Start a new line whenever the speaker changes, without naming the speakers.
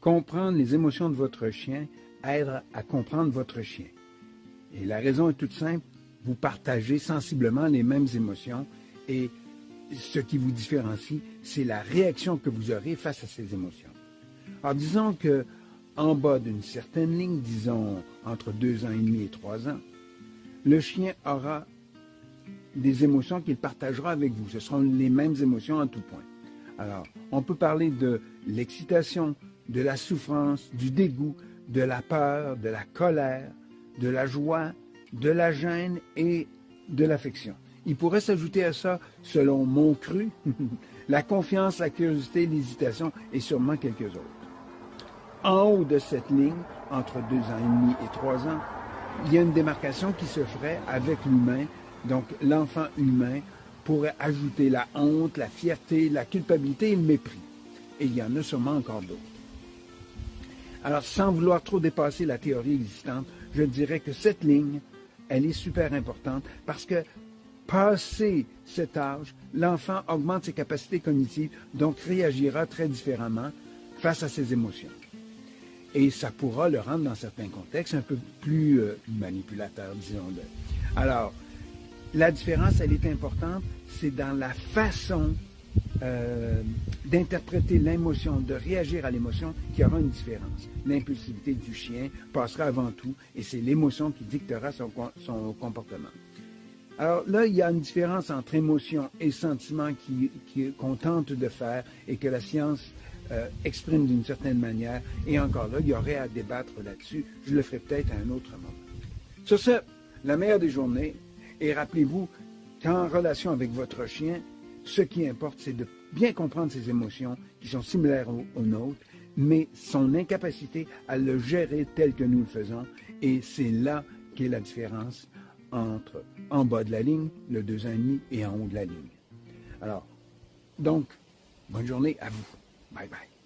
Comprendre les émotions de votre chien aide à comprendre votre chien. Et la raison est toute simple, vous partagez sensiblement les mêmes émotions et ce qui vous différencie, c'est la réaction que vous aurez face à ces émotions. Alors disons que en bas d'une certaine ligne, disons entre 2 ans et demi et 3 ans, le chien aura des émotions qu'il partagera avec vous. Ce seront les mêmes émotions en tout point. Alors, on peut parler de l'excitation, de la souffrance, du dégoût, de la peur, de la colère, de la joie, de la gêne et de l'affection. Il pourrait s'ajouter à ça, selon mon cru, la confiance, la curiosité, l'hésitation et sûrement quelques autres. En haut de cette ligne, entre 2 ans et demi et 3 ans, il y a une démarcation qui se ferait avec l'humain. Donc, l'enfant humain pourrait ajouter la honte, la fierté, la culpabilité et le mépris. Et il y en a sûrement encore d'autres. Alors, sans vouloir trop dépasser la théorie existante, je dirais que cette ligne, elle est super importante parce que, passé cet âge, l'enfant augmente ses capacités cognitives, donc réagira très différemment face à ses émotions. Et ça pourra le rendre, dans certains contextes, un peu plus manipulateur, disons-le. Alors, la différence, elle est importante, c'est dans la façon d'interpréter l'émotion, de réagir à l'émotion, qu'il y aura une différence. L'impulsivité du chien passera avant tout, et c'est l'émotion qui dictera son comportement. Alors là, il y a une différence entre émotion et sentiment qu'on tente de faire et que la science exprime d'une certaine manière. Et encore là, il y aurait à débattre là-dessus. Je le ferai peut-être à un autre moment. Sur ce, la meilleure des journées. Et rappelez-vous qu'en relation avec votre chien, ce qui importe, c'est de bien comprendre ses émotions qui sont similaires aux nôtres, mais son incapacité à le gérer tel que nous le faisons. Et c'est là qu'est la différence entre en bas de la ligne, le 2 ans et demi, et en haut de la ligne. Alors, donc, bonne journée à vous. Bye bye.